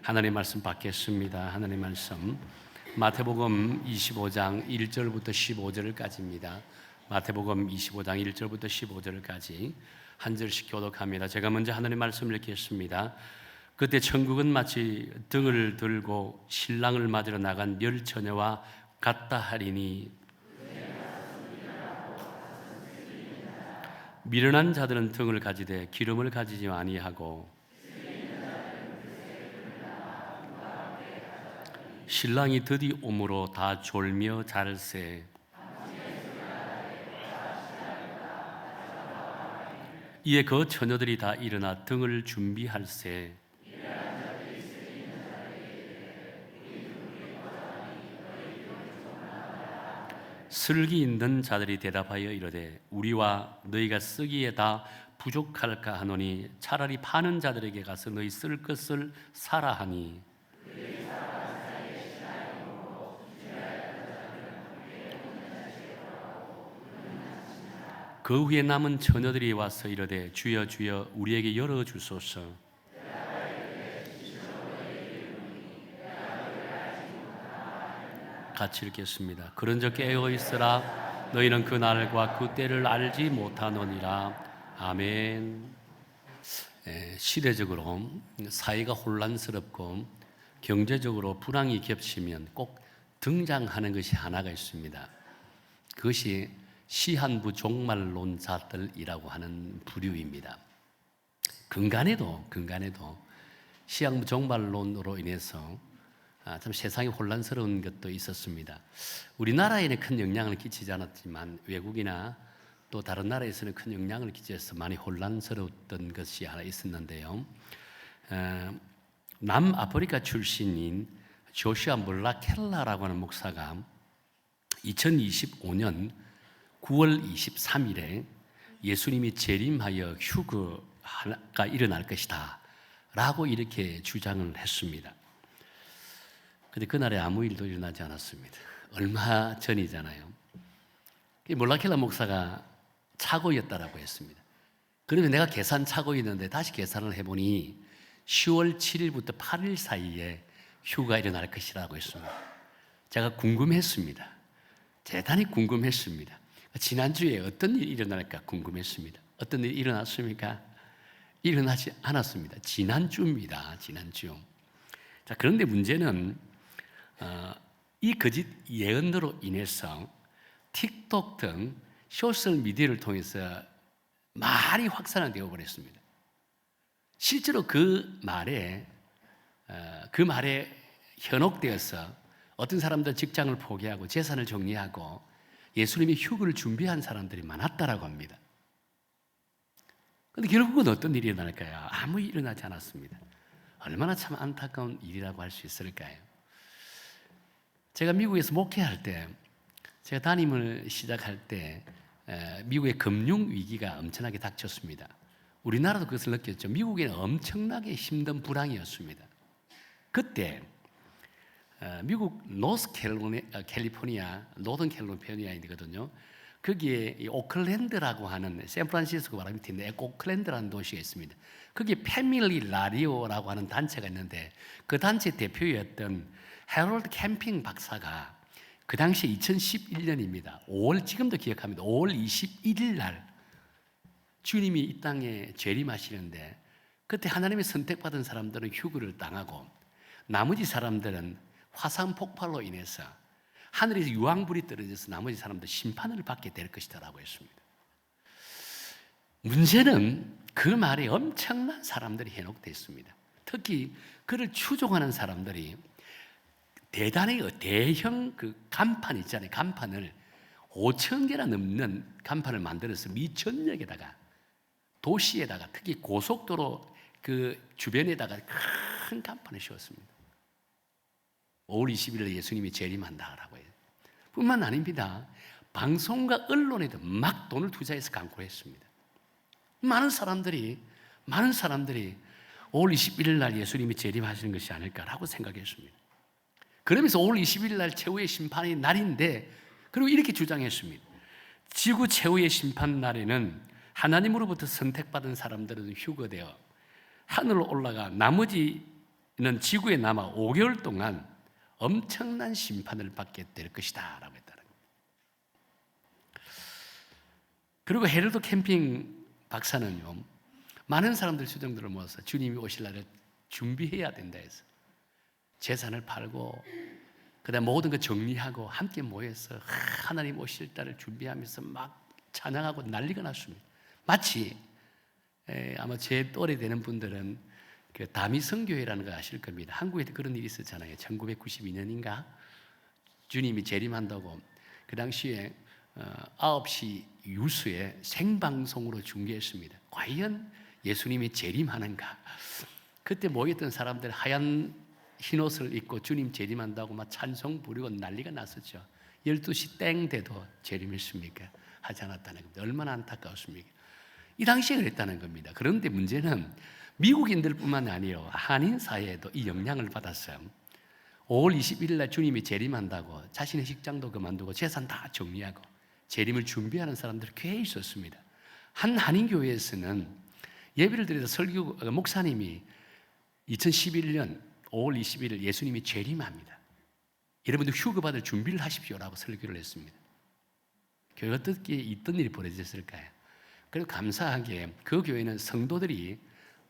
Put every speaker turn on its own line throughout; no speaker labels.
하나님 말씀 받겠습니다. 하나님 말씀 마태복음 25장 1절부터 15절까지입니다. 마태복음 25장 1절부터 15절까지 한 절씩 교독합니다. 제가 먼저 하나님 말씀을 읽겠습니다. 그때 천국은 마치 등을 들고 신랑을 맞으러 나간 멸처녀와 같다 하리니 미련한 자들은 등을 가지되 기름을 가지지 아니하고 신랑이 드디 오므로 다 졸며 잘세. 이에 그 처녀들이 다 일어나 등을 준비할세. 슬기 있는 자들이 대답하여 이르되 우리와 너희가 쓰기에 다 부족할까 하노니 차라리 파는 자들에게 가서 너희 쓸 것을 사라 하니 그 후에 남은 처녀들이 와서 이르되 주여 주여 우리에게 열어주소서. 같이 읽겠습니다. 그런즉 깨어 있으라 너희는 그 날과 그 때를 알지 못하노니라. 아멘. 시대적으로 사회가 혼란스럽고 경제적으로 불황이 겹치면 꼭 등장하는 것이 하나가 있습니다. 그것이 시한부 종말론자들이라고 하는 부류입니다. 근간에도 시한부 종말론으로 인해서 참 세상이 혼란스러운 것도 있었습니다. 우리나라에는 큰 영향을 끼치지 않았지만 외국이나 또 다른 나라에서는 큰 영향을 끼쳐서 많이 혼란스러웠던 것이 하나 있었는데요. 남아프리카 출신인 조슈아 몰라켈라라고 하는 목사가 2025년 9월 23일에 예수님이 재림하여 휴거가 일어날 것이다 라고 이렇게 주장을 했습니다. 그런데 그날에 아무 일도 일어나지 않았습니다. 얼마 전이잖아요. 몰라켈라 목사가 착오였다라고 했습니다. 그러면 내가 계산 착오였는데 다시 계산을 해보니 10월 7일부터 8일 사이에 휴가가 일어날 것이라고 했습니다. 제가 궁금했습니다. 대단히 궁금했습니다. 지난주에 어떤 일이 일어날까 궁금했습니다. 어떤 일이 일어났습니까? 일어나지 않았습니다. 지난주입니다. 지난주. 자, 그런데 문제는 이 거짓 예언으로 인해서 틱톡 등 소셜미디어를 통해서 말이 확산되어 버렸습니다. 실제로 그 말에 현혹되어서 어떤 사람들 직장을 포기하고 재산을 정리하고 예수님의 휴거를 준비한 사람들이 많았다라고 합니다. 그런데 결국은 어떤 일이 일어날까요? 아무 일이 일어나지 않았습니다. 얼마나 참 안타까운 일이라고 할 수 있을까요? 제가 미국에서 목회할 때, 제가 담임을 시작할 때 미국의 금융 위기가 엄청나게 닥쳤습니다. 우리나라도 그것을 느꼈죠. 미국에는 엄청나게 힘든 불황이었습니다. 그때 미국 노스 캘리포니아, 노던 캘리포니아이거든요. 거기에 오클랜드라고 하는 샌프란시스코 바로 밑에 오클랜드라는 도시가 있습니다. 거기에 패밀리 라디오라고 하는 단체가 있는데 그 단체 대표였던 해롤드 캠핑 박사가 그 당시 2011년입니다. 5월 지금도 기억합니다. 5월 21일 날 주님이 이 땅에 재림하시는데 그때 하나님의 선택받은 사람들은 휴거를 당하고 나머지 사람들은 화산 폭발로 인해서 하늘에서 유황불이 떨어져서 나머지 사람들 심판을 받게 될 것이다라고 했습니다. 문제는 그 말에 엄청난 사람들이 현혹됐습니다. 특히 그를 추종하는 사람들이 대형 그 간판 있잖아요. 간판을 5,000개나 넘는 간판을 만들어서 미천역에다가 도시에다가 특히 고속도로 그 주변에다가 큰 간판을 씌웠습니다. 5월 20일에 예수님이 재림한다라고 해요. 뿐만 아닙니다. 방송과 언론에도 막 돈을 투자해서 광고를 했습니다. 많은 사람들이 5월 21일 날 예수님이 재림하시는 것이 아닐까라고 생각했습니다. 그러면서 5월 20일 날 최후의 심판의 날인데 그리고 이렇게 주장했습니다. 지구 최후의 심판 날에는 하나님으로부터 선택받은 사람들은 휴거되어 하늘로 올라가 나머지 지구에 남아 5개월 동안 엄청난 심판을 받게 될 것이다 라고 했다는 거예요. 그리고 헤럴드 캠핑 박사는요, 많은 사람들 수정들을 모아서 주님이 오실 날을 준비해야 된다 해서 재산을 팔고 그다음 모든 거 정리하고 함께 모여서 하나님 오실 날을 준비하면서 막 찬양하고 난리가 났습니다. 마치 아마 제 또래 되는 분들은 그 다미성교회라는 거 아실 겁니다. 한국에도 그런 일이 있었잖아요. 1992년인가 주님이 재림한다고 그 당시에 9시 유수에 생방송으로 중계했습니다. 과연 예수님이 재림하는가? 그때 모였던 사람들 하얀 흰옷을 입고 주님 재림한다고 막 찬송 부르고 난리가 났었죠. 12시 땡 돼도 재림했습니까? 하지 않았다는 겁니다. 얼마나 안타까웠습니까? 이 당시에 그랬다는 겁니다. 그런데 문제는 미국인들뿐만 아니라 한인 사회에도 이 영향을 받았어요. 5월 21일 날 주님이 재림한다고 자신의 직장도 그만두고 재산 다 정리하고 재림을 준비하는 사람들이 꽤 있었습니다. 한 한인교회에서는 예배를 드려서 목사님이 2011년 5월 21일 예수님이 재림합니다. 여러분들 휴가 받을 준비를 하십시오라고 설교를 했습니다. 교회가 어떻게 있던 일이 벌어졌을까요? 그리고 감사하게 그 교회는 성도들이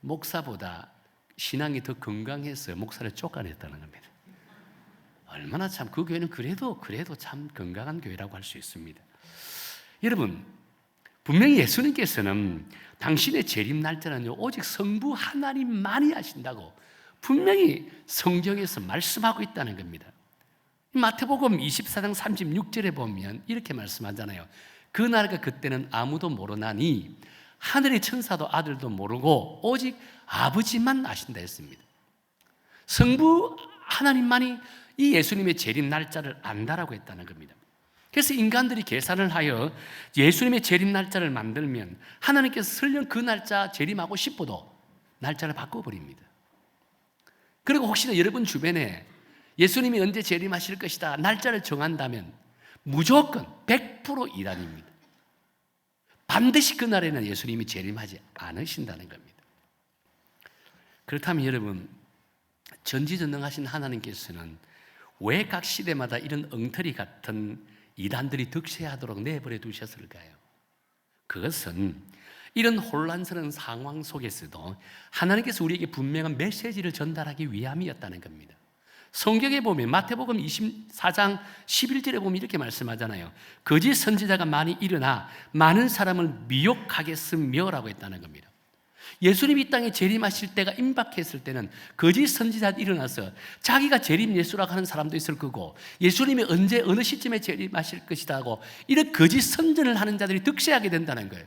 목사보다 신앙이 더 건강해서 목사를 쫓아냈다는 겁니다. 얼마나 참 그 교회는 그래도 참 건강한 교회라고 할 수 있습니다. 여러분, 분명히 예수님께서는 당신의 재림 날짜는요 오직 성부 하나님만이 아신다고 분명히 성경에서 말씀하고 있다는 겁니다. 마태복음 24장 36절에 보면 이렇게 말씀하잖아요. 그날과 그때는 아무도 모르나니 하늘의 천사도 아들도 모르고 오직 아버지만 아신다 했습니다. 성부 하나님만이 이 예수님의 재림 날짜를 안다라고 했다는 겁니다. 그래서 인간들이 계산을 하여 예수님의 재림 날짜를 만들면 하나님께서 설령 그 날짜 재림하고 싶어도 날짜를 바꿔버립니다. 그리고 혹시나 여러분 주변에 예수님이 언제 재림하실 것이다 날짜를 정한다면 무조건 100% 이단입니다. 반드시 그날에는 예수님이 재림하지 않으신다는 겁니다. 그렇다면 여러분, 전지전능하신 하나님께서는 왜 각 시대마다 이런 엉터리 같은 이단들이 득세하도록 내버려 두셨을까요? 그것은 이런 혼란스러운 상황 속에서도 하나님께서 우리에게 분명한 메시지를 전달하기 위함이었다는 겁니다. 성경에 보면 마태복음 24장 11절에 보면 이렇게 말씀하잖아요. 거짓 선지자가 많이 일어나 많은 사람을 미혹하겠으며 라고 했다는 겁니다. 예수님이 이 땅에 재림하실 때가 임박했을 때는 거짓 선지자가 일어나서 자기가 재림 예수라고 하는 사람도 있을 거고 예수님이 언제 어느 시점에 재림하실 것이다 하고 이런 거짓 선전을 하는 자들이 득세하게 된다는 거예요.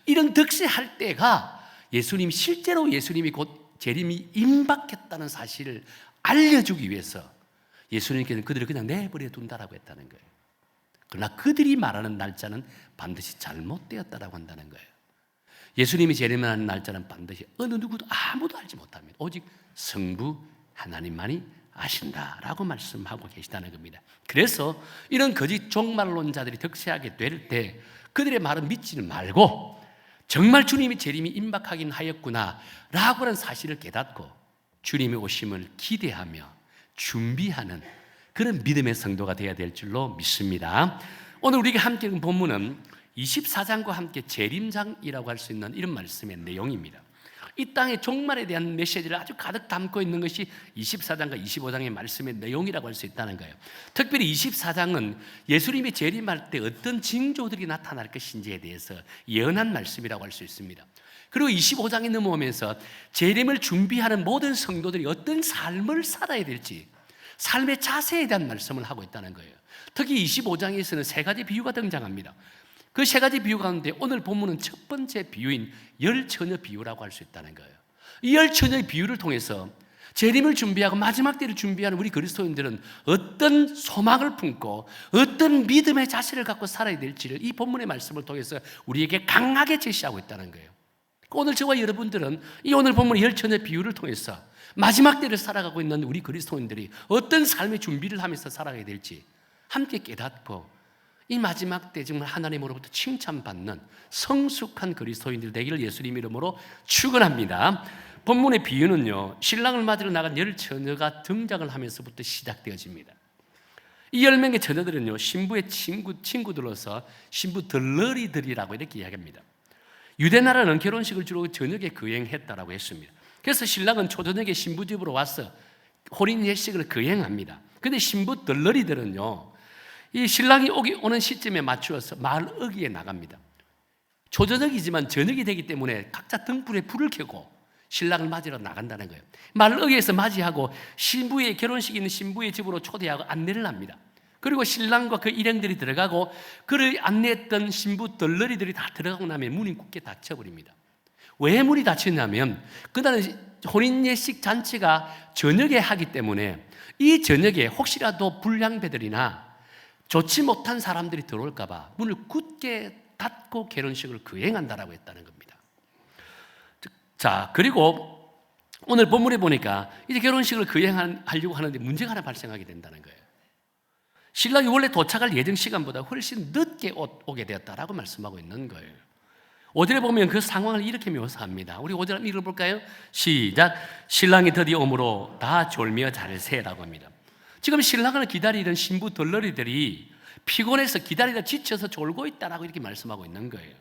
이런 득세할 때가 실제로 예수님이 곧 재림이 임박했다는 사실을 알려주기 위해서 예수님께서는 그들을 그냥 내버려 둔다라고 했다는 거예요. 그러나 그들이 말하는 날짜는 반드시 잘못되었다라고 한다는 거예요. 예수님이 재림하는 날짜는 반드시 어느 누구도 아무도 알지 못합니다. 오직 성부 하나님만이 아신다라고 말씀하고 계시다는 겁니다. 그래서 이런 거짓 종말론자들이 득세하게 될 때 그들의 말은 믿지는 말고 정말 주님이 재림이 임박하긴 하였구나 라고 하는 사실을 깨닫고 주님의 오심을 기대하며 준비하는 그런 믿음의 성도가 되어야 될 줄로 믿습니다. 오늘 우리가 함께 읽은 본문은 24장과 함께 재림장이라고 할 수 있는 이런 말씀의 내용입니다. 이 땅의 종말에 대한 메시지를 아주 가득 담고 있는 것이 24장과 25장의 말씀의 내용이라고 할 수 있다는 거예요. 특별히 24장은 예수님이 재림할 때 어떤 징조들이 나타날 것인지에 대해서 예언한 말씀이라고 할 수 있습니다. 그리고 25장에 넘어오면서 재림을 준비하는 모든 성도들이 어떤 삶을 살아야 될지 삶의 자세에 대한 말씀을 하고 있다는 거예요. 특히 25장에서는 세 가지 비유가 등장합니다. 그 세 가지 비유 가운데 오늘 본문은 첫 번째 비유인 열 처녀 비유라고 할 수 있다는 거예요. 이 열 처녀의 비유를 통해서 재림을 준비하고 마지막 때를 준비하는 우리 그리스도인들은 어떤 소망을 품고 어떤 믿음의 자세를 갖고 살아야 될지를 이 본문의 말씀을 통해서 우리에게 강하게 제시하고 있다는 거예요. 오늘 저와 여러분들은 이 오늘 본문의 열 처녀 비유를 통해서 마지막 때를 살아가고 있는 우리 그리스도인들이 어떤 삶의 준비를 하면서 살아가야 될지 함께 깨닫고 이 마지막 때 정말 하나님으로부터 칭찬받는 성숙한 그리스도인들 되기를 예수님 이름으로 축원합니다. 본문의 비유는요, 신랑을 맞으러 나간 10처녀가 등장을 하면서부터 시작되어집니다. 이 10명의 처녀들은요, 신부의 친구들로서 신부 덜러리들이라고 이렇게 이야기합니다. 유대 나라는 결혼식을 주로 저녁에 거행했다라고 했습니다. 그래서 신랑은 초저녁에 신부 집으로 와서 혼인 예식을 거행합니다. 그런데 신부 덜러리들은요, 이 신랑이 오는 시점에 맞추어서 마을 어귀에 나갑니다. 초저녁이지만 저녁이 되기 때문에 각자 등불에 불을 켜고 신랑을 맞으러 나간다는 거예요. 마을 어귀에서 맞이하고 신부의 결혼식 있는 신부의 집으로 초대하고 안내를 합니다. 그리고 신랑과 그 일행들이 들어가고 그를 안내했던 신부 덜러리들이 다 들어가고 나면 문이 굳게 닫혀버립니다. 왜 문이 닫혔냐면 그날은 혼인 예식 잔치가 저녁에 하기 때문에 이 저녁에 혹시라도 불량배들이나 좋지 못한 사람들이 들어올까 봐 문을 굳게 닫고 결혼식을 거행한다라고 했다는 겁니다. 자, 그리고 오늘 본문에 보니까 이제 결혼식을 거행하려고 하는데 문제가 하나 발생하게 된다는 거예요. 신랑이 원래 도착할 예정 시간보다 훨씬 늦게 오게 되었다라고 말씀하고 있는 거예요. 5절에 보면 그 상황을 이렇게 묘사합니다. 우리 5절 한번 읽어볼까요? 시작. 신랑이 드디어 오므로 다 졸며 잘세라고 합니다. 지금 신랑을 기다리던 신부 덜러리들이 피곤해서 기다리다 지쳐서 졸고 있다라고 이렇게 말씀하고 있는 거예요.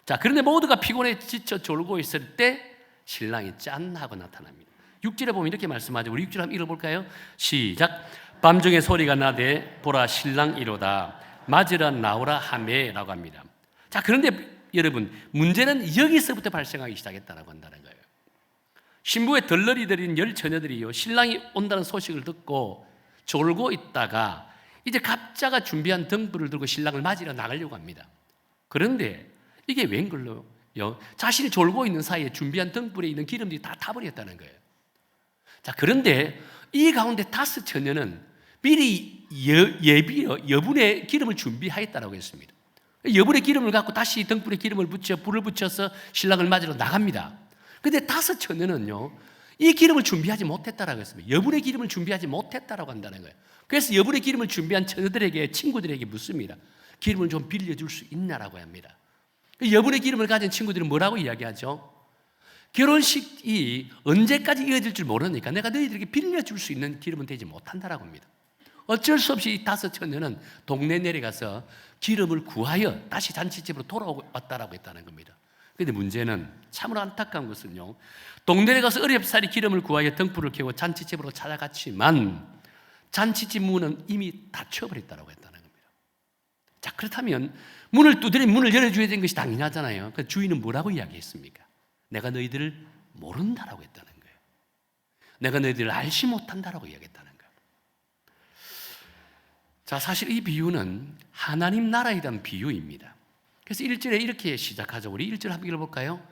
자, 그런데 모두가 피곤해 지쳐 졸고 있을 때 신랑이 짠 하고 나타납니다. 6절에 보면 이렇게 말씀하죠. 우리 6절 한번 읽어볼까요? 시작. 밤중에 소리가 나되 보라 신랑 이로다 맞으러 나오라 하매라고 합니다. 자, 그런데 여러분, 문제는 여기서부터 발생하기 시작했다라고 한다는 거예요. 신부의 덜러리들인 10처녀들이요, 신랑이 온다는 소식을 듣고 졸고 있다가 이제 각자가 준비한 등불을 들고 신랑을 맞으러 나가려고 합니다. 그런데 이게 웬걸로요? 자신이 졸고 있는 사이에 준비한 등불에 있는 기름들이 다 타버렸다는 거예요. 자, 그런데 이 가운데 5처녀는 미리 여분의 기름을 준비하였다고 했습니다. 여분의 기름을 갖고 다시 등불에 기름을 붙여 불을 붙여서 신랑을 맞으러 나갑니다. 그런데 5처녀는요, 이 기름을 준비하지 못했다라고 했습니다. 여분의 기름을 준비하지 못했다라고 한다는 거예요. 그래서 여분의 기름을 준비한 처녀들에게, 친구들에게 묻습니다. 기름을 좀 빌려줄 수 있냐라고 합니다. 여분의 기름을 가진 친구들은 뭐라고 이야기하죠? 결혼식이 언제까지 이어질 줄 모르니까 내가 너희들에게 빌려줄 수 있는 기름은 되지 못한다라고 합니다. 어쩔 수 없이 이 5처녀는 동네 내려가서 기름을 구하여 다시 잔치집으로 돌아왔다라고 했다는 겁니다. 그런데 문제는 참으로 안타까운 것은요, 동네에 가서 어렵사리 기름을 구하여 등불을 켜고 잔치집으로 찾아갔지만 잔치집 문은 이미 닫혀버렸다고 했다는 겁니다. 자, 그렇다면 문을 두드려 문을 열어줘야 되는 것이 당연하잖아요. 그 주인은 뭐라고 이야기했습니까? 내가 너희들을 모른다라고 했다는 거예요. 내가 너희들을 알지 못한다라고 이야기했다는 거예요. 자, 사실 이 비유는 하나님 나라에 대한 비유입니다. 그래서 1절에 이렇게 시작하죠. 우리 1절 한번 읽어볼까요?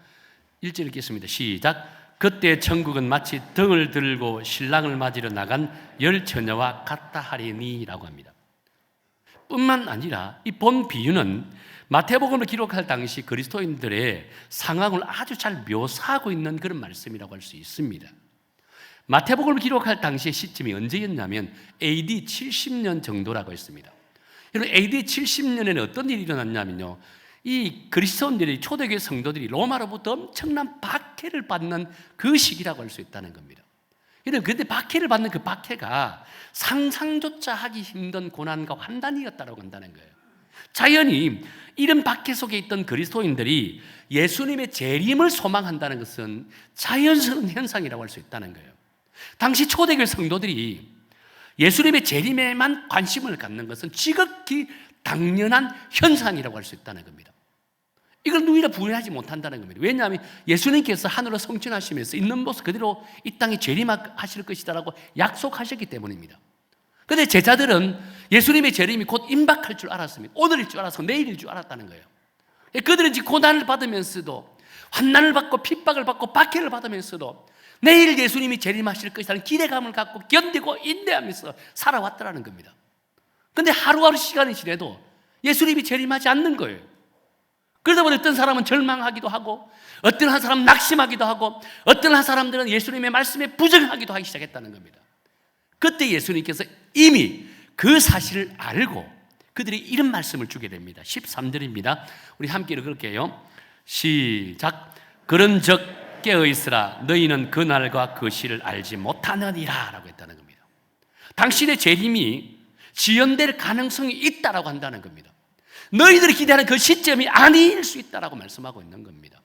1절 읽겠습니다. 시작. 그때 천국은 마치 등을 들고 신랑을 맞으러 나간 10처녀와 같다 하리니라고 합니다. 뿐만 아니라 이 본 비유는 마태복음을 기록할 당시 그리스도인들의 상황을 아주 잘 묘사하고 있는 그런 말씀이라고 할 수 있습니다. 마태복음을 기록할 당시의 시점이 언제였냐면 AD 70년 정도라고 했습니다. 여러분, AD 70년에는 어떤 일이 일어났냐면요, 이 그리스도인들이, 초대교회 성도들이 로마로부터 엄청난 박해를 받는 그 시기라고 할 수 있다는 겁니다. 그런데 박해를 받는 그 박해가 상상조차 하기 힘든 고난과 환난이었다고 한다는 거예요. 자연히 이런 박해 속에 있던 그리스도인들이 예수님의 재림을 소망한다는 것은 자연스러운 현상이라고 할 수 있다는 거예요. 당시 초대교회 성도들이 예수님의 재림에만 관심을 갖는 것은 지극히 당연한 현상이라고 할 수 있다는 겁니다. 이걸 누구나 부인하지 못한다는 겁니다. 왜냐하면 예수님께서 하늘로 성천하시면서 있는 모습 그대로 이 땅에 재림하실 것이다라고 약속하셨기 때문입니다. 그런데 제자들은 예수님의 재림이 곧 임박할 줄 알았습니다. 오늘일 줄 알아서 내일일 줄 알았다는 거예요. 그들은 지금 고난을 받으면서도, 환난을 받고 핍박을 받고 박해를 받으면서도 내일 예수님이 재림하실 것이라는 기대감을 갖고 견디고 인내하면서 살아왔다는 겁니다. 그런데 하루하루 시간이 지나도 예수님이 재림하지 않는 거예요. 그러다 보니 어떤 사람은 절망하기도 하고, 어떤 한 사람은 낙심하기도 하고, 어떤 한 사람들은 예수님의 말씀에 부정하기도 하기 시작했다는 겁니다. 그때 예수님께서 이미 그 사실을 알고 그들이 이런 말씀을 주게 됩니다. 13절입니다. 우리 함께 읽을게요. 시작. 그런즉 깨어 있으라. 너희는 그 날과 그 시를 알지 못하느니라 라고 했다는 겁니다. 당신의 재림이 지연될 가능성이 있다라고 한다는 겁니다. 너희들이 기대하는 그 시점이 아닐 수 있다라고 말씀하고 있는 겁니다.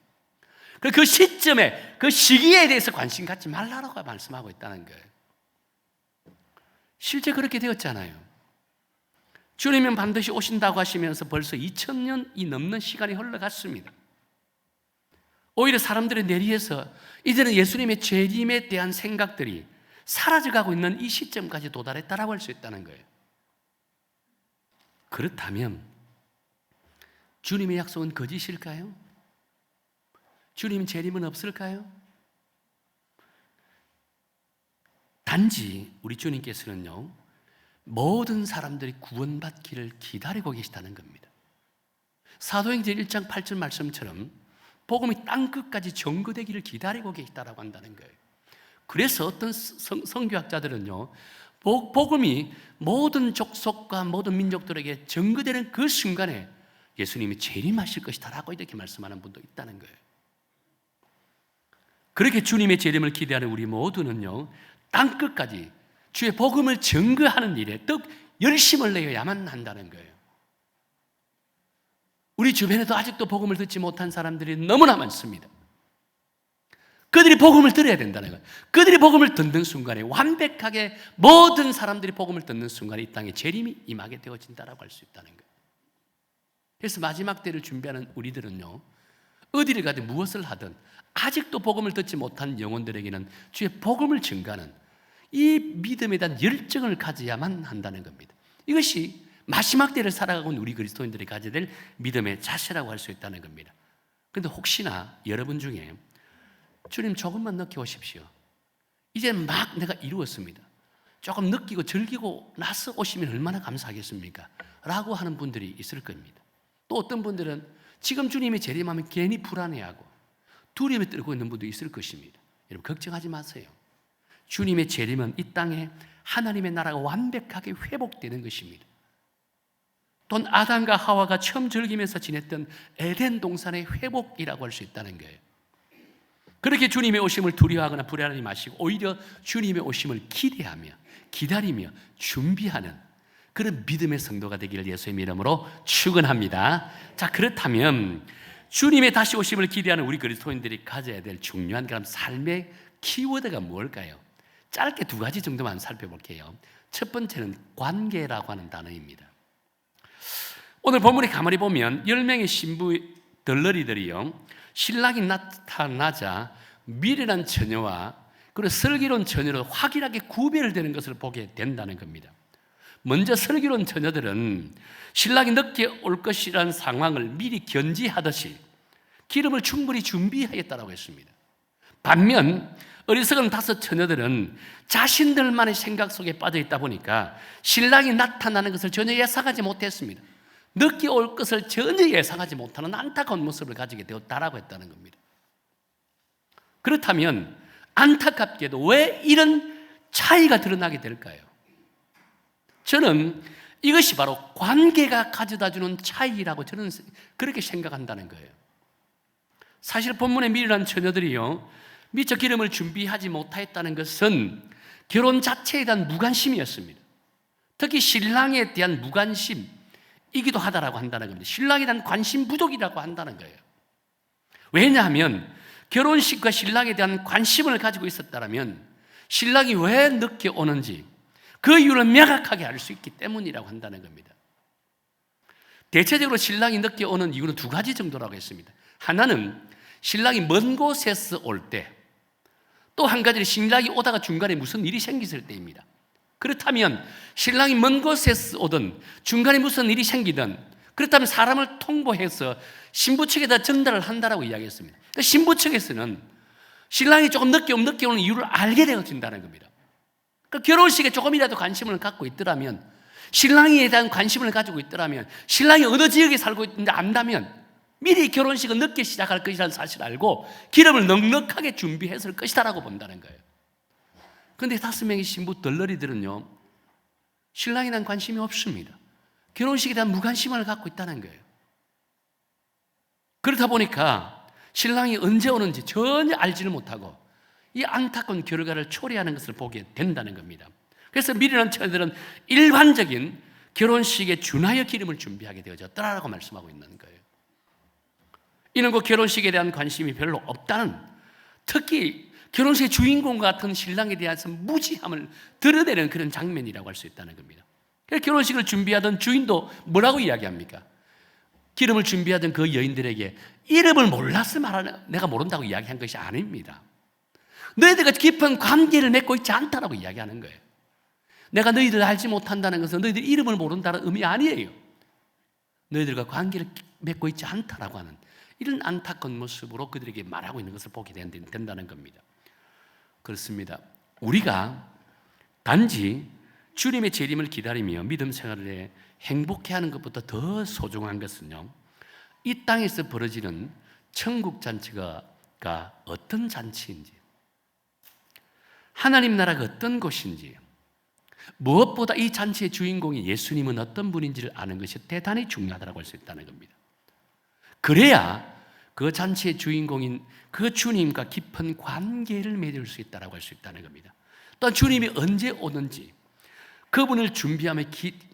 그 시점에, 그 시기에 대해서 관심 갖지 말라라고 말씀하고 있다는 거예요. 실제 그렇게 되었잖아요. 주님은 반드시 오신다고 하시면서 벌써 2000년이 넘는 시간이 흘러갔습니다. 오히려 사람들의 내리에서 이제는 예수님의 재림에 대한 생각들이 사라져가고 있는 이 시점까지 도달했다라고 할 수 있다는 거예요. 그렇다면 주님의 약속은 거짓일까요? 주님 재림은 없을까요? 단지 우리 주님께서는요, 모든 사람들이 구원받기를 기다리고 계시다는 겁니다. 사도행전 1장 8절 말씀처럼 복음이 땅끝까지 전거되기를 기다리고 계시다라고 한다는 거예요. 그래서 어떤 선교학자들은요, 복음이 모든 족속과 모든 민족들에게 전거되는 그 순간에 예수님이 재림하실 것이다라고 이렇게 말씀하는 분도 있다는 거예요. 그렇게 주님의 재림을 기대하는 우리 모두는요, 땅끝까지 주의 복음을 증거하는 일에 더 열심을 내어야만 한다는 거예요. 우리 주변에도 아직도 복음을 듣지 못한 사람들이 너무나 많습니다. 그들이 복음을 들어야 된다는 거예요. 그들이 복음을 듣는 순간에, 완벽하게 모든 사람들이 복음을 듣는 순간에 이 땅에 재림이 임하게 되어진다라고 할 수 있다는 거예요. 그래서 마지막 때를 준비하는 우리들은요, 어디를 가든 무엇을 하든 아직도 복음을 듣지 못한 영혼들에게는 주의 복음을 증가하는 이 믿음에 대한 열정을 가져야만 한다는 겁니다. 이것이 마지막 때를 살아가고 있는 우리 그리스도인들이 가져야 될 믿음의 자세라고 할 수 있다는 겁니다. 그런데 혹시나 여러분 중에 주님 조금만 늦게 오십시오, 이제 막 내가 이루었습니다, 조금 느끼고 즐기고 나서 오시면 얼마나 감사하겠습니까? 라고 하는 분들이 있을 겁니다. 또 어떤 분들은 지금 주님이 재림하면 괜히 불안해하고 두려움에 떨고 있는 분도 있을 것입니다. 여러분 걱정하지 마세요. 주님의 재림은 이 땅에 하나님의 나라가 완벽하게 회복되는 것입니다. 또 아담과 하와가 처음 즐기면서 지냈던 에덴 동산의 회복이라고 할 수 있다는 거예요. 그렇게 주님의 오심을 두려워하거나 불안하지 마시고 오히려 주님의 오심을 기대하며 기다리며 준비하는 그런 믿음의 성도가 되기를 예수의 이름으로 축원합니다. 자, 그렇다면 주님의 다시 오심을 기대하는 우리 그리스도인들이 가져야 될 중요한 그런 삶의 키워드가 뭘까요? 짧게 두 가지 정도만 살펴볼게요. 첫 번째는 관계라고 하는 단어입니다. 오늘 본문에 가만히 보면 10명의 신부 덜러리들이요, 신랑이 나타나자 미련한 처녀와 그리고 슬기로운 처녀로 확연하게 구별되는 것을 보게 된다는 겁니다. 먼저 슬기로운 처녀들은 신랑이 늦게 올 것이라는 상황을 미리 견지하듯이 기름을 충분히 준비하였다고 했습니다. 반면 어리석은 다섯 처녀들은 자신들만의 생각 속에 빠져 있다 보니까 신랑이 나타나는 것을 전혀 예상하지 못했습니다. 늦게 올 것을 전혀 예상하지 못하는 안타까운 모습을 가지게 되었다라고 했다는 겁니다. 그렇다면 안타깝게도 왜 이런 차이가 드러나게 될까요? 저는 이것이 바로 관계가 가져다주는 차이라고 저는 그렇게 생각한다는 거예요. 사실 본문의 미련한 처녀들이요, 미처 기름을 준비하지 못하였다는 것은 결혼 자체에 대한 무관심이었습니다. 특히 신랑에 대한 무관심이기도 하다라고 한다는 겁니다. 신랑에 대한 관심 부족이라고 한다는 거예요. 왜냐하면 결혼식과 신랑에 대한 관심을 가지고 있었다면 신랑이 왜 늦게 오는지 그 이유를 명확하게 알 수 있기 때문이라고 한다는 겁니다. 대체적으로 신랑이 늦게 오는 이유는 두 가지 정도라고 했습니다. 하나는 신랑이 먼 곳에서 올 때, 또 한 가지는 신랑이 오다가 중간에 무슨 일이 생겼을 때입니다. 그렇다면 신랑이 먼 곳에서 오든 중간에 무슨 일이 생기든 그렇다면 사람을 통보해서 신부 측에다 전달을 한다라고 이야기했습니다. 그러니까 신부 측에서는 신랑이 조금 늦게 오는 이유를 알게 되어진다는 겁니다. 그러니까 결혼식에 조금이라도 관심을 갖고 있더라면, 신랑에 대한 관심을 가지고 있더라면, 신랑이 어느 지역에 살고 있는지 안다면 미리 결혼식을 늦게 시작할 것이라는 사실을 알고 기름을 넉넉하게 준비했을 것이다라고 본다는 거예요. 그런데 5명의 신부 덜러리들은요, 신랑에 대한 관심이 없습니다. 결혼식에 대한 무관심을 갖고 있다는 거예요. 그렇다 보니까 신랑이 언제 오는지 전혀 알지를 못하고 이 안타까운 결과를 초래하는 것을 보게 된다는 겁니다. 그래서 미련한 처녀들은 일반적인 결혼식에 준하여 기름을 준비하게 되어졌더라라고 말씀하고 있는 거예요. 이는 그 결혼식에 대한 관심이 별로 없다는, 특히 결혼식의 주인공 같은 신랑에 대해서 무지함을 드러내는 그런 장면이라고 할 수 있다는 겁니다. 그래서 결혼식을 준비하던 주인도 뭐라고 이야기합니까? 기름을 준비하던 그 여인들에게 이름을 몰라서 말하는, 내가 모른다고 이야기한 것이 아닙니다. 너희들과 깊은 관계를 맺고 있지 않다라고 이야기하는 거예요. 내가 너희들을 알지 못한다는 것은 너희들 이름을 모른다는 의미 아니에요. 너희들과 관계를 맺고 있지 않다라고 하는 이런 안타까운 모습으로 그들에게 말하고 있는 것을 보게 된다는 겁니다. 그렇습니다. 우리가 단지 주님의 재림을 기다리며 믿음 생활에 행복해하는 것보다 더 소중한 것은요, 이 땅에서 벌어지는 천국 잔치가 어떤 잔치인지, 하나님 나라가 어떤 곳인지, 무엇보다 이 잔치의 주인공이 예수님은 어떤 분인지를 아는 것이 대단히 중요하다고 할 수 있다는 겁니다. 그래야 그 잔치의 주인공인 그 주님과 깊은 관계를 맺을 수 있다고 할 수 있다는 겁니다. 또한 주님이 언제 오는지 그분을 준비하며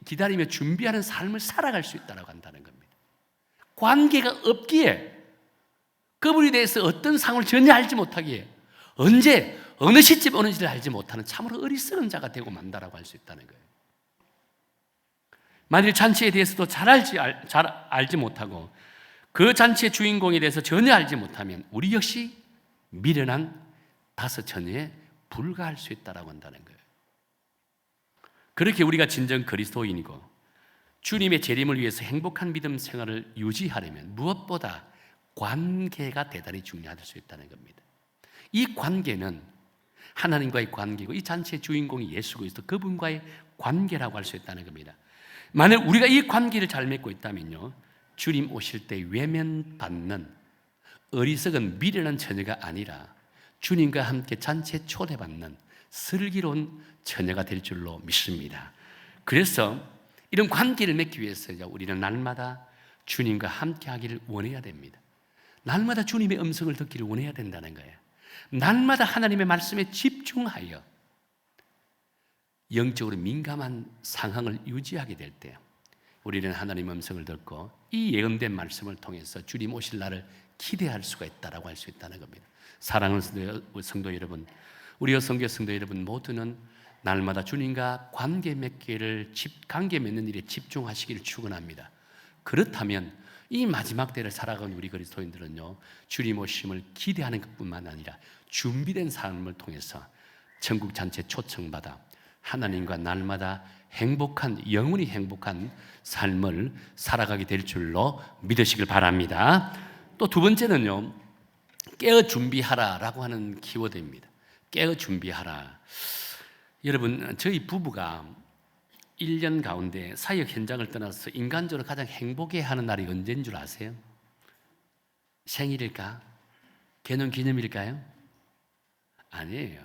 기다리며 준비하는 삶을 살아갈 수 있다고 한다는 겁니다. 관계가 없기에, 그분에 대해서 어떤 상황을 전혀 알지 못하기에, 언제 어느 시점 오는지를 알지 못하는 참으로 어리석은 자가 되고 만다라고 할 수 있다는 거예요. 만일 잔치에 대해서도 잘 알지 못하고 그 잔치의 주인공에 대해서 전혀 알지 못하면 우리 역시 미련한 다섯 처녀에 불과할 수 있다고 한다는 거예요. 그렇게 우리가 진정 그리스도인이고 주님의 재림을 위해서 행복한 믿음 생활을 유지하려면 무엇보다 관계가 대단히 중요할 수 있다는 겁니다. 이 관계는 하나님과의 관계고 이 잔치의 주인공이 예수 그리스도 그분과의 관계라고 할 수 있다는 겁니다. 만약 우리가 이 관계를 잘 맺고 있다면요, 주님 오실 때 외면받는 어리석은 미련한 처녀가 아니라 주님과 함께 잔치에 초대받는 슬기로운 처녀가 될 줄로 믿습니다. 그래서 이런 관계를 맺기 위해서 우리는 날마다 주님과 함께 하기를 원해야 됩니다. 날마다 주님의 음성을 듣기를 원해야 된다는 거예요. 날마다 하나님의 말씀에 집중하여 영적으로 민감한 상황을 유지하게 될 때 우리는 하나님의 음성을 듣고 이 예언된 말씀을 통해서 주님 오실 날을 기대할 수가 있다고 할 수 있다는 겁니다. 사랑하는 성도 여러분, 우리 여성교 성도 여러분 모두는 날마다 주님과 관계 맺는 일에 집중하시기를 축원합니다. 그렇다면 이 마지막 때를 살아가는 우리 그리스도인들은요, 주님 오심을 기대하는 것뿐만 아니라 준비된 삶을 통해서 천국 잔치에 초청받아 하나님과 날마다 영원히 행복한 삶을 살아가게 될 줄로 믿으시길 바랍니다. 또 두 번째는요, 깨어 준비하라라고 하는 키워드입니다. 깨어 준비하라. 여러분, 저희 부부가 1년 가운데 사역 현장을 떠나서 인간적으로 가장 행복해하는 날이 언제인 줄 아세요? 생일일까? 개념일까요? 아니에요.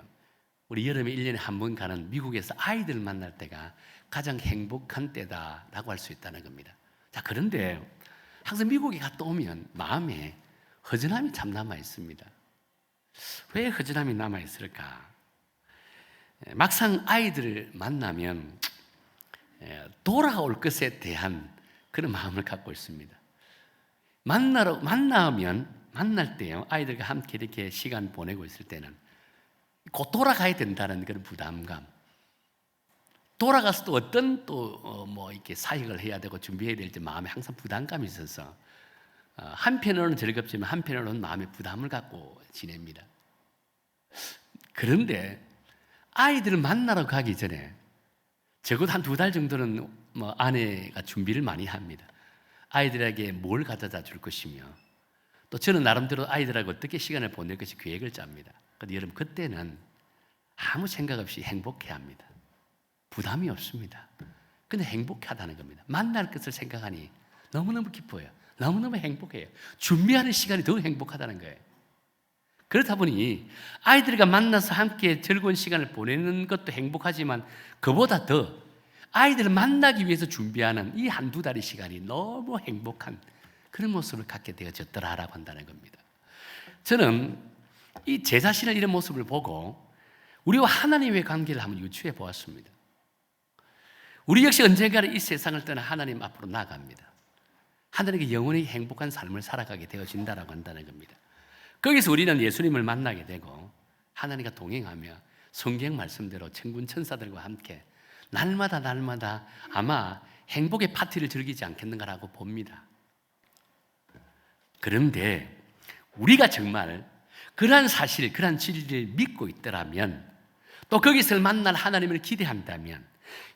우리 여름에 1년에 한 번 가는 미국에서 아이들 만날 때가 가장 행복한 때다라고 할 수 있다는 겁니다. 자, 그런데 항상 미국에 갔다 오면 마음에 허전함이 참 남아 있습니다. 왜 허전함이 남아 있을까? 막상 아이들을 만나면 돌아올 것에 대한 그런 마음을 갖고 있습니다. 만날 때요, 아이들과 함께 이렇게 시간 보내고 있을 때는 곧 돌아가야 된다는 그런 부담감, 돌아가서 또 어떤 이렇게 사역을 해야 되고 준비해야 될지 마음에 항상 부담감이 있어서 한편으로는 즐겁지만 한편으로는 마음에 부담을 갖고 지냅니다. 그런데 아이들을 만나러 가기 전에 적어도 한 2달 정도는 아내가 준비를 많이 합니다. 아이들에게 뭘 가져다 줄 것이며 또 저는 나름대로 아이들하고 어떻게 시간을 보낼 것이 계획을 짭니다. 그런데 여러분, 그때는 아무 생각 없이 행복해 합니다. 부담이 없습니다. 근데 행복하다는 겁니다. 만날 것을 생각하니 너무너무 기뻐요. 너무너무 행복해요. 준비하는 시간이 더 행복하다는 거예요. 그렇다 보니 아이들과 만나서 함께 즐거운 시간을 보내는 것도 행복하지만 그보다 더 아이들을 만나기 위해서 준비하는 이 1-2달의 시간이 너무 행복한 그런 모습을 갖게 되어졌더라라고 한다는 겁니다. 저는 이 제 자신의 이런 모습을 보고 우리와 하나님의 관계를 한번 유추해 보았습니다. 우리 역시 언젠가는 이 세상을 떠나 하나님 앞으로 나아갑니다. 하나님께 영원히 행복한 삶을 살아가게 되어진다라고 한다는 겁니다. 거기서 우리는 예수님을 만나게 되고 하나님과 동행하며 성경 말씀대로 천군 천사들과 함께 날마다 아마 행복의 파티를 즐기지 않겠는가라고 봅니다. 그런데 우리가 정말 그러한 사실, 그러한 진리를 믿고 있더라면, 또 거기서 만날 하나님을 기대한다면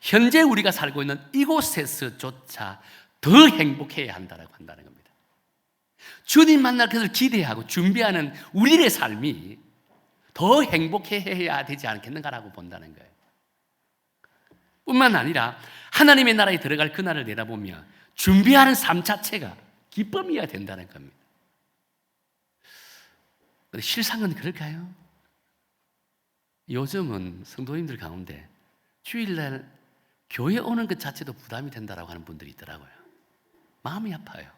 현재 우리가 살고 있는 이곳에서조차 더 행복해야 한다고 한다는 겁니다. 주님 만날 것을 기대하고 준비하는 우리의 삶이 더 행복해야 되지 않겠는가라고 본다는 거예요. 뿐만 아니라 하나님의 나라에 들어갈 그날을 내다보며 준비하는 삶 자체가 기쁨이어야 된다는 겁니다. 그런데 실상은 그럴까요? 요즘은 성도님들 가운데 주일날 교회 오는 것 자체도 부담이 된다고 하는 분들이 있더라고요. 마음이 아파요.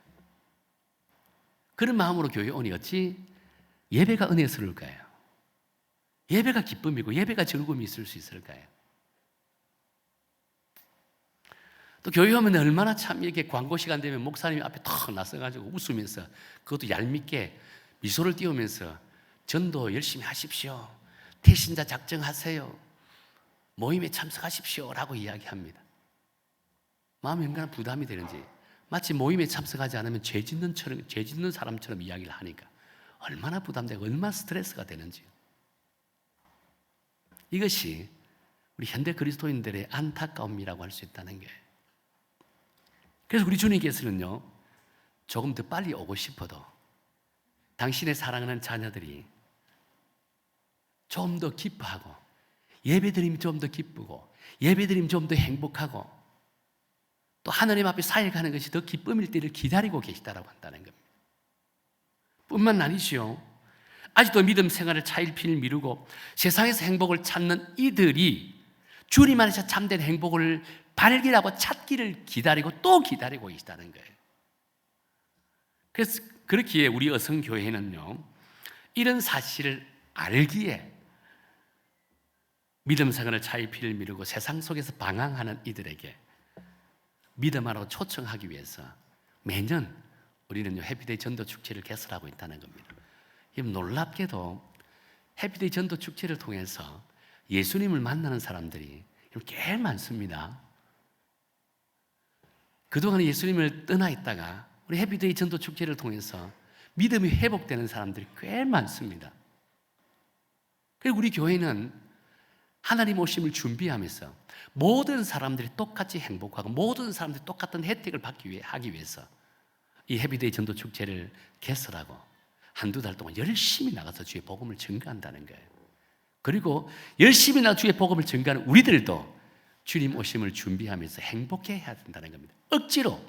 그런 마음으로 교회 오니 어찌 예배가 은혜스러울까요? 예배가 기쁨이고 예배가 즐거움이 있을 수 있을까요? 또 교회 오면 얼마나 참 이렇게 광고 시간 되면 목사님이 앞에 턱 나서가지고 웃으면서 그것도 얄밉게 미소를 띄우면서 전도 열심히 하십시오. 태신자 작정하세요. 모임에 참석하십시오. 라고 이야기합니다. 마음이 얼마나 부담이 되는지, 마치 모임에 참석하지 않으면 죄 짓는 사람처럼 이야기를 하니까 얼마나 부담되고 얼마나 스트레스가 되는지요. 이것이 우리 현대 그리스도인들의 안타까움이라고 할 수 있다는 거예요. 그래서 우리 주님께서는요, 조금 더 빨리 오고 싶어도 당신의 사랑하는 자녀들이 좀 더 기뻐하고 예배드리면 좀 더 기쁘고 예배드리면 좀 더 행복하고 또 하나님 앞에 사역하는 것이 더 기쁨일 때를 기다리고 계시다라고 한다는 겁니다. 뿐만 아니죠. 아직도 믿음 생활을 차일피일 미루고 세상에서 행복을 찾는 이들이 주님 안에서 참된 행복을 발견하고 찾기를 기다리고 또 기다리고 있다는 거예요. 그래서 그렇기에 우리 어성교회는요, 이런 사실을 알기에 믿음 생활을 차일피일 미루고 세상 속에서 방황하는 이들에게 믿음 안으로 초청하기 위해서 매년 우리는 해피데이 전도 축제를 개설하고 있다는 겁니다. 놀랍게도 해피데이 전도 축제를 통해서 예수님을 만나는 사람들이 꽤 많습니다. 그동안 예수님을 떠나 있다가 우리 해피데이 전도 축제를 통해서 믿음이 회복되는 사람들이 꽤 많습니다. 그리고 우리 교회는 하나님 오심을 준비하면서 모든 사람들이 똑같이 행복하고 모든 사람들이 똑같은 혜택을 하기 위해서 이 해피데이 전도 축제를 개설하고 한두 달 동안 열심히 나가서 주의 복음을 증거한다는 거예요. 그리고 열심히 나가 주의 복음을 증거하는 우리들도 주님 오심을 준비하면서 행복해야 된다는 겁니다. 억지로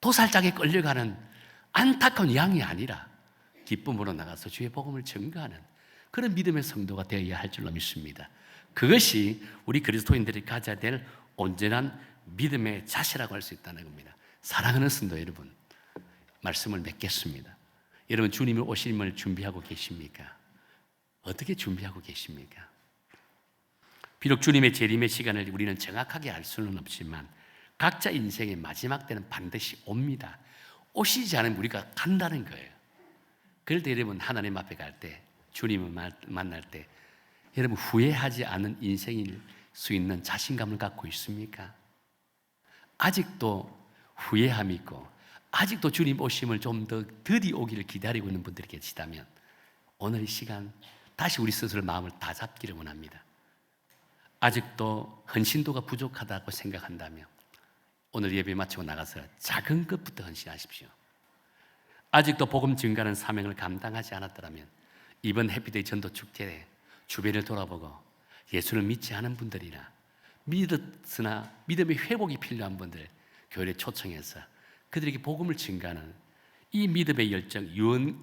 도살장에 끌려가는 안타까운 양이 아니라 기쁨으로 나가서 주의 복음을 증거하는 그런 믿음의 성도가 되어야 할 줄로 믿습니다. 그것이 우리 그리스도인들이 가져야 될 온전한 믿음의 자세라고 할 수 있다는 겁니다. 사랑하는 성도 여러분, 말씀을 맺겠습니다. 여러분, 주님의 오심을 준비하고 계십니까? 어떻게 준비하고 계십니까? 비록 주님의 재림의 시간을 우리는 정확하게 알 수는 없지만 각자 인생의 마지막 때는 반드시 옵니다. 오시지 않으면 우리가 간다는 거예요. 그럴 때 여러분, 하나님 앞에 갈 때, 주님을 만날 때 여러분, 후회하지 않은 인생일 수 있는 자신감을 갖고 있습니까? 아직도 후회함이 있고 아직도 주님 오심을 좀 더 드디 오기를 기다리고 있는 분들이 계시다면 오늘 이 시간 다시 우리 스스로 마음을 다잡기를 원합니다. 아직도 헌신도가 부족하다고 생각한다면 오늘 예배 마치고 나가서 작은 것부터 헌신하십시오. 아직도 복음 증가하는 사명을 감당하지 않았더라면 이번 해피데이 전도 축제에 주변을 돌아보고 예수를 믿지 않은 분들이나 믿었으나 믿음의 회복이 필요한 분들 교회에 초청해서 그들에게 복음을 증가하는 이 믿음의 열정,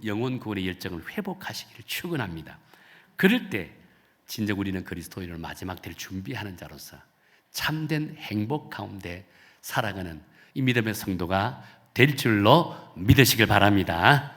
영혼 구원의 열정을 회복하시기를 축원합니다. 그럴 때 진정 우리는 그리스도인을 마지막 때를 준비하는 자로서 참된 행복 가운데 살아가는 이 믿음의 성도가 될 줄로 믿으시길 바랍니다.